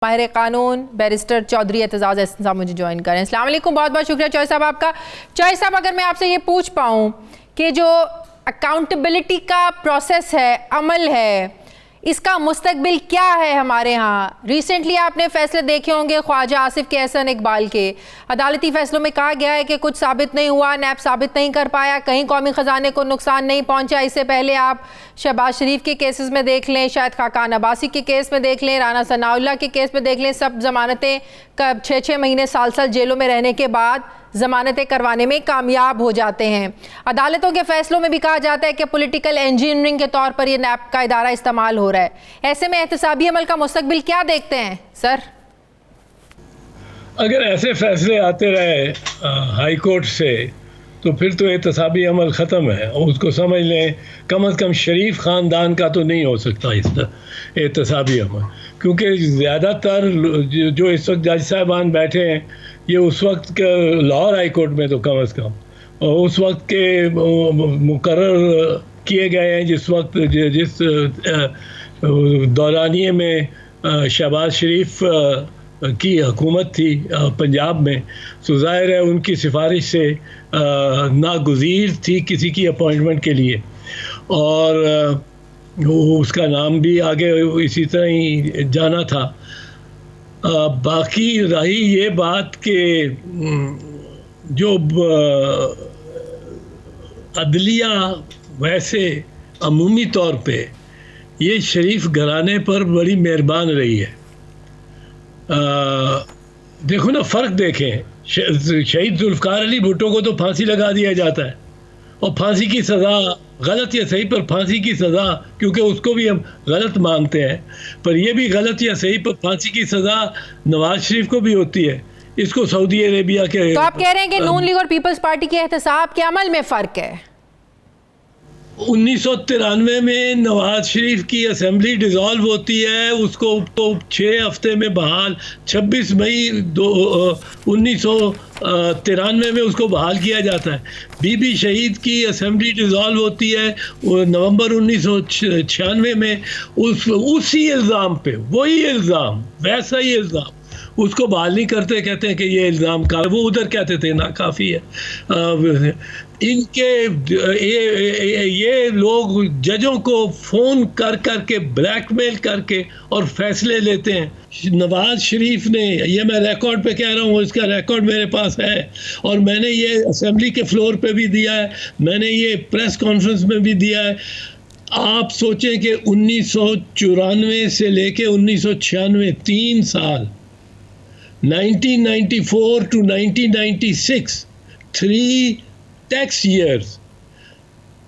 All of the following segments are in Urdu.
ماہر قانون بیرسٹر چودھری اعتزاز احسن صاحب مجھے جوائن کریں. السلام علیکم, بہت بہت شکریہ چوہے صاحب آپ کا. چوہے صاحب, اگر میں آپ سے یہ پوچھ پاؤں کہ جو اکاؤنٹیبلٹی کا پروسیس ہے, عمل ہے, اس کا مستقبل کیا ہے ہمارے ہاں؟ ریسنٹلی آپ نے فیصلے دیکھے ہوں گے خواجہ آصف کے, احسن اقبال کے. عدالتی فیصلوں میں کہا گیا ہے کہ کچھ ثابت نہیں ہوا, نیب ثابت نہیں کر پایا, کہیں قومی خزانے کو نقصان نہیں پہنچا. اس سے پہلے آپ شہباز شریف کے کیسز میں دیکھ لیں, شاہد خاقان عباسی کے کیس میں دیکھ لیں, رانا ثناء اللہ کے کیس میں دیکھ لیں, سب ضمانتیں 6 مہینے سال جیلوں میں رہنے کے بعد ضمانتیں کروانے میں کامیاب ہو جاتے ہیں. عدالتوں کے فیصلوں میں بھی کہا جاتا ہے کہ پولیٹیکل انجینئرنگ کے طور پر یہ نیب کا ادارہ استعمال ہو رہا ہے. ایسے میں احتسابی عمل کا مستقبل کیا دیکھتے ہیں سر؟ اگر ایسے فیصلے آتے رہے ہائی کورٹ سے تو پھر تو احتسابی عمل ختم ہے. اس کو سمجھ لیں کم از کم شریف خاندان کا تو نہیں ہو سکتا اس طرح احتسابی عمل, کیونکہ زیادہ تر جو اس وقت جج صاحبان بیٹھے ہیں یہ اس وقت کے لاہور ہائی کورٹ میں تو کم از کم اس وقت کے مقرر کیے گئے ہیں جس دورانیے میں شہباز شریف کی حکومت تھی پنجاب میں, تو ظاہر ہے ان کی سفارش سے ناگزیر تھی کسی کی اپوائنٹمنٹ کے لیے, اور اس کا نام بھی آگے اسی طرح ہی جانا تھا. باقی رہی یہ بات کہ جو عدلیہ ویسے عمومی طور پہ یہ شریف گھرانے پر بڑی مہربان رہی ہے. دیکھو نا فرق دیکھیں, شہید ذوالفقار علی بھٹو کو تو پھانسی لگا دیا جاتا ہے, اور پھانسی کی سزا غلط یا صحیح پر پھانسی کی سزا, کیونکہ اس کو بھی ہم غلط مانتے ہیں, پر یہ بھی غلط یا صحیح پر پھانسی کی سزا نواز شریف کو بھی ہوتی ہے. اس کو سعودی عربیہ کے, تو آپ کہہ رہے ہیں کہ نون لیگ اور پیپلز پارٹی کے احتساب کے عمل میں فرق ہے. 1993 میں نواز شریف کی اسمبلی ڈیزالو ہوتی ہے, اس کو تو 6 ہفتے میں بحال, 26 مئی 1993 میں اس کو بحال کیا جاتا ہے. بی بی شہید کی اسمبلی ڈیزالو ہوتی ہے نومبر 1996 میں, اسی الزام پہ, وہی الزام, ویسا ہی الزام, اس کو بحال نہیں کرتے, کہتے ہیں کہ یہ الزام کا, وہ ادھر کہتے تھے ناکافی ہے. ان کے یہ لوگ ججوں کو فون کر کے بلیک میل کر کے اور فیصلے لیتے ہیں. نواز شریف نے, یہ میں ریکارڈ پہ کہہ رہا ہوں, اس کا ریکارڈ میرے پاس ہے, اور میں نے یہ اسمبلی کے فلور پہ بھی دیا ہے, میں نے یہ پریس کانفرنس میں بھی دیا ہے. آپ سوچیں کہ 1994 سے لے کے 1996 3 سال, 1994 to 1996 3 tax years,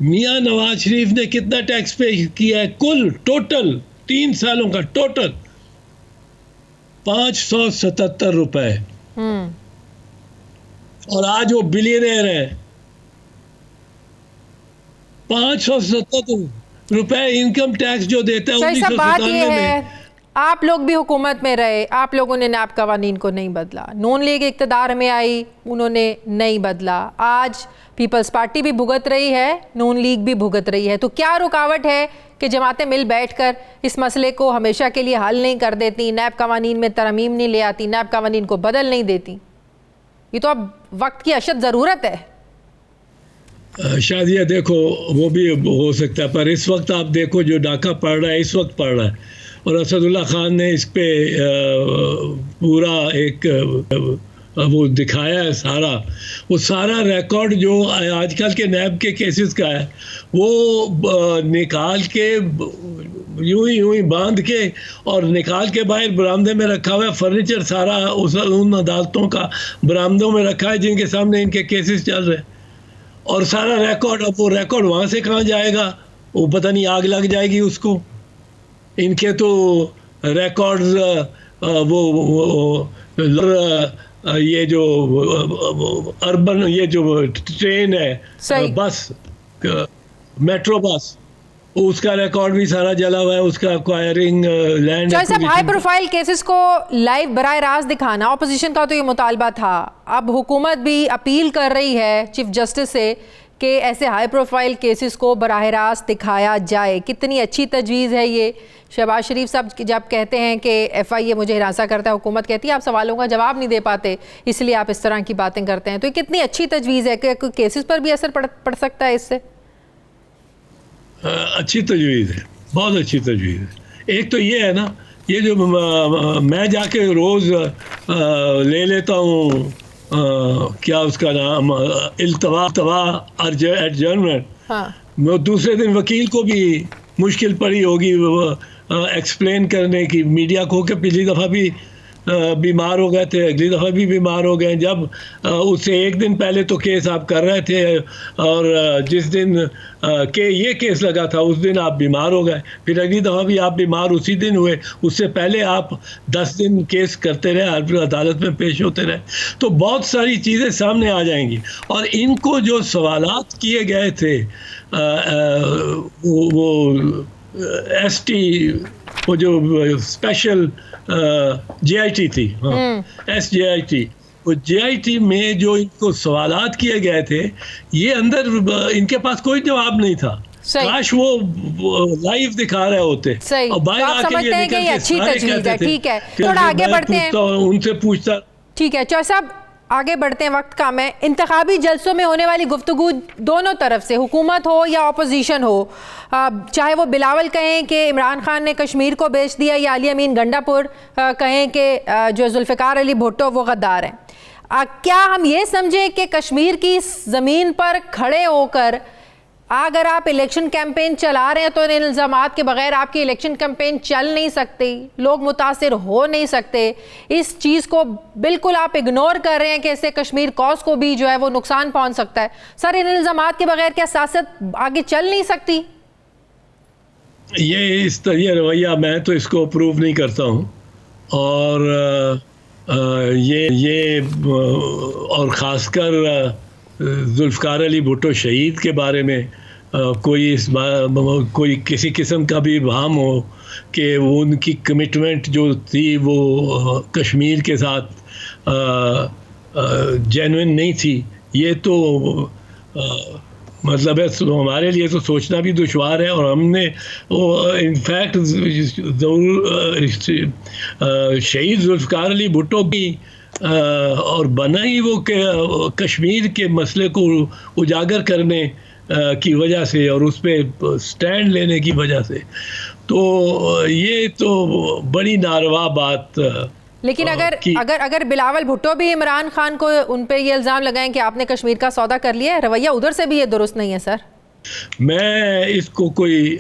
Mian Nawaz Sharif نے کتنا ٹیکس پے کیا ہے کل ٹوٹل 3 سالوں کا ٹوٹل 577 روپے, اور آج وہ بلینئر ہیں. 577 روپے انکم ٹیکس جو دیتا ہے 1997 میں. آپ لوگ بھی حکومت میں رہے, آپ لوگوں نے نیب قوانین کو نہیں بدلا, نون لیگ اقتدار میں آئی, انہوں نے نہیں بدلا, آج پیپلز پارٹی بھی بھگت رہی ہے, نون لیگ بھی بھگت رہی ہے. تو کیا رکاوٹ ہے کہ جماعتیں مل بیٹھ کر اس مسئلے کو ہمیشہ کے لیے حل نہیں کر دیتی, نیب قوانین میں ترمیم نہیں لے آتی, نیب قوانین کو بدل نہیں دیتی؟ یہ تو اب وقت کی اشد ضرورت ہے. شادیہ دیکھو وہ بھی ہو سکتا ہے, پر اس وقت آپ دیکھو جو ڈاکہ پڑ رہا ہے اس وقت پڑ رہا ہے, اور اسد اللہ خان نے اس پہ پورا ایک وہ دکھایا ہے سارا, وہ سارا ریکارڈ جو آج کل کے نیب کے کیسز کا ہے وہ نکال کے یوں ہی باندھ کے اور نکال کے باہر برآمدے میں رکھا ہوا ہے. فرنیچر سارا ان عدالتوں کا برآمدوں میں رکھا ہے جن کے سامنے ان کے کیسز چل رہے ہیں, اور سارا ریکارڈ, اب وہ ریکارڈ وہاں سے کہاں جائے گا, وہ پتہ نہیں آگ لگ جائے گی اس کو. ان کے تو ریکارڈز وہ یہ جو اربن یہ جو ٹرین ہے بس میٹرو بس, اس کا ریکارڈ بھی سارا جلا ہوا ہے, اس کا ایکوائرنگ لینڈ. صاحب ہائی پروفائل کیسز کو لائیو براہ راست دکھانا اپوزیشن کا تو یہ مطالبہ تھا, اب حکومت بھی اپیل کر رہی ہے چیف جسٹس سے کہ ایسے ہائی پروفائل کیسز کو براہ راست دکھایا جائے. کتنی اچھی تجویز ہے یہ. شہباز شریف صاحب جب کہتے ہیں کہ ایف آئی اے مجھے ہراساں کرتا ہے, حکومت کہتی ہے آپ سوالوں کا جواب نہیں دے پاتے اس لیے آپ اس طرح کی باتیں کرتے ہیں, تو یہ کتنی اچھی تجویز ہے کہ کیسز پر بھی اثر پڑ سکتا ہے اس سے. اچھی تجویز ہے, بہت اچھی تجویز ہے. ایک تو یہ ہے نا, یہ جو میں جا کے روز لے لیتا ہوں کیا اس کا نام, التوا ایڈجرنمنٹ, میں دوسرے دن وکیل کو بھی مشکل پڑی ہوگی ایکسپلین کرنے کی میڈیا کو کہ پچھلی دفعہ بھی بیمار ہو گئے تھے, اگلی دفعہ بھی بیمار ہو گئے, جب اس سے ایک دن پہلے تو کیس آپ کر رہے تھے اور جس دن کہ یہ کیس لگا تھا اس دن آپ بیمار ہو گئے, پھر اگلی دفعہ بھی آپ بیمار اسی دن ہوئے, اس سے پہلے آپ 10 دن کیس کرتے رہے, عدالت میں پیش ہوتے رہے. تو بہت ساری چیزیں سامنے آ جائیں گی, اور ان کو جو سوالات کیے گئے تھے وہ ایس ٹی, وہ جو اسپیشل جے آئی ٹی تھی, ایس جے آئی ٹی, وہ جے آئی ٹی میں جو ان کو سوالات کیے گئے تھے, یہ اندر ان کے پاس کوئی جواب نہیں تھا. کاش وہ لائیو دکھا رہے ہوتے اور باہر آ کے یہ نکل کے سارے کہتے تھے. ٹھیک ہے, تھوڑا آگے بڑھتے ہیں, ان سے پوچھتا. ٹھیک ہے چوہے صاحب آگے بڑھتے ہیں, وقت کم ہے. انتخابی جلسوں میں ہونے والی گفتگو دونوں طرف سے, حکومت ہو یا اپوزیشن ہو, چاہے وہ بلاول کہیں کہ عمران خان نے کشمیر کو بیچ دیا, یا علی امین گنڈا پور کہیں کہ جو ذوالفقار علی بھٹو وہ غدار ہیں, کیا ہم یہ سمجھیں کہ کشمیر کی زمین پر کھڑے ہو کر اگر آپ الیکشن کیمپین چلا رہے ہیں تو ان الزامات کے بغیر آپ کی الیکشن کیمپین چل نہیں سکتی, لوگ متاثر ہو نہیں سکتے, اس چیز کو بالکل آپ اگنور کر رہے ہیں کہ اس سے کشمیر کوز کو بھی جو ہے وہ نقصان پہنچ سکتا ہے. سر ان الزامات کے بغیر کیا سیاست آگے چل نہیں سکتی؟ یہ اس طرح رویہ میں تو اس کو اپروو نہیں کرتا ہوں, اور یہ اور خاص کر ذوالفقار علی بھٹو شہید کے بارے میں کوئی کسی قسم کا بھی ابہام ہو کہ ان کی کمٹمنٹ جو تھی وہ کشمیر کے ساتھ جینوئن نہیں تھی, یہ تو مطلب ہے ہمارے لیے تو سوچنا بھی دشوار ہے. اور ہم نے انفیکٹ شہید ذوالفقار علی بھٹو کی اور بنا ہی وہ کہ کشمیر کے مسئلے کو اجاگر کرنے کی وجہ سے اور اس پہ سٹینڈ لینے کی وجہ سے, تو یہ تو بڑی ناروا بات. لیکن اگر بلاول بھٹو بھی عمران خان کو ان پہ یہ الزام لگائیں کہ آپ نے کشمیر کا سودا کر لیا ہے, رویہ ادھر سے بھی یہ درست نہیں ہے سر. میں اس کو کوئی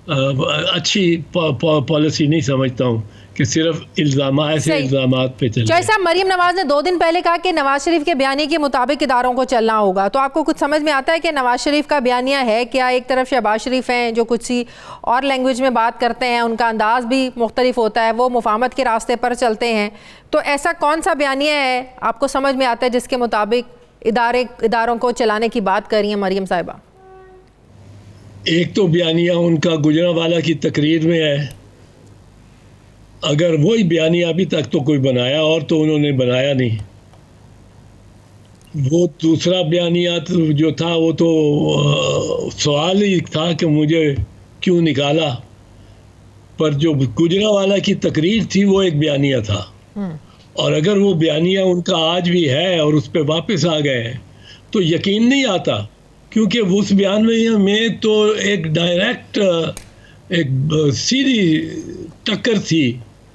اچھی پالیسی نہیں سمجھتا ہوں کہ صرف الزامات پہ چلے. چوہے صاحب مریم نواز نے 2 دن پہلے کہا کہ نواز شریف کے بیانیے کے مطابق اداروں کو چلنا ہوگا, تو آپ کو کچھ سمجھ میں آتا ہے کہ نواز شریف کا بیانیہ ہے کیا؟ ایک طرف شہباز شریف ہیں جو کچھ سی اور لینگویج میں بات کرتے ہیں, ان کا انداز بھی مختلف ہوتا ہے, وہ مفاہمت کے راستے پر چلتے ہیں, تو ایسا کون سا بیانیہ ہے آپ کو سمجھ میں آتا ہے جس کے مطابق اداروں کو چلانے کی بات کر رہی ہیں مریم صاحبہ؟ ایک تو بیانیہ ان کا گجرانوالہ کی تقریر میں ہے, اگر وہی بیانیہ ابھی تک تو کوئی بنایا اور تو انہوں نے بنایا نہیں. وہ دوسرا بیانیہ جو تھا وہ تو سوال ہی تھا کہ مجھے کیوں نکالا, پر جو گجرانوالہ کی تقریر تھی وہ ایک بیانیہ تھا, اور اگر وہ بیانیہ ان کا آج بھی ہے اور اس پہ واپس آ گئے ہیں تو یقین نہیں آتا, کیونکہ اس بیانیہ میں تو ایک ڈائریکٹ ایک سیدھی ٹکر تھی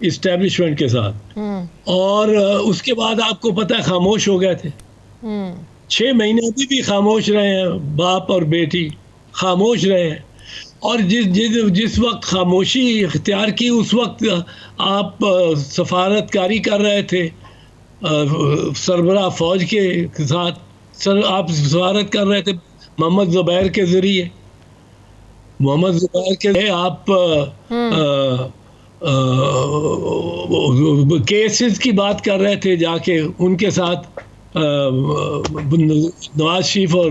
اسٹیبلشمنٹ کے ساتھ, اور اس کے بعد آپ کو پتہ ہے خاموش ہو گئے تھے. 6 مہینے ابھی بھی خاموش رہے ہیں, باپ اور بیٹی خاموش رہے ہیں, اور جس وقت خاموشی اختیار کی اس وقت آپ سفارت کاری کر رہے تھے سربراہ فوج کے ساتھ, آپ سفارت کر رہے تھے محمد زبیر کے ذریعے. محمد زبیر کے لیے آپ کیسز کی بات کر رہے تھے جا کے ان کے ساتھ نواز شریف اور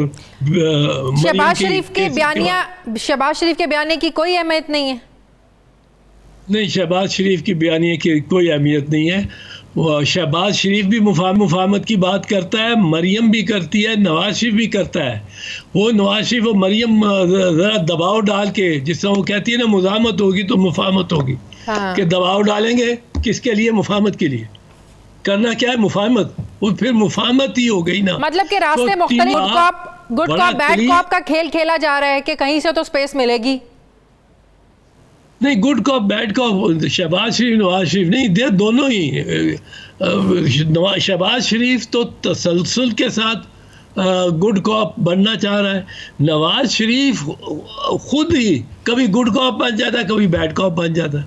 شہباز شریف کے بیانیے کی کوئی اہمیت نہیں ہے. نہیں, شہباز شریف کی بیانیے کی کوئی اہمیت نہیں ہے, شہباز شریف بھی مفاہمت کی بات کرتا ہے, مریم بھی کرتی ہے, نواز شریف بھی کرتا ہے. وہ نواز شریف و مریم ذرا دباؤ ڈال کے, جس طرح وہ کہتی ہے نا مزاحمت ہوگی تو مفاہمت ہوگی, کہ دباؤ ڈالیں گے کس کے لیے؟ مفاہمت کے لیے. کرنا کیا ہے؟ مفاہمت. وہ پھر مفاہمت ہی ہو گئی نا. مطلب کہ راستے مختلف گڈ کاپ بیڈ کاپ کا کھیل کھیلا جا رہا ہے کہ کہیں سے تو سپیس ملے گی. نہیں, گڈ کاپ بیڈ کاپ شہباز شریف نواز شریف نہیں, دے دونوں ہی. شہباز شریف تو تسلسل کے ساتھ گڈ کاپ بننا چاہ رہا ہے. نواز شریف خود ہی کبھی گڈ کاپ بن جاتا ہے, کبھی بیڈ کاپ بن جاتا ہے.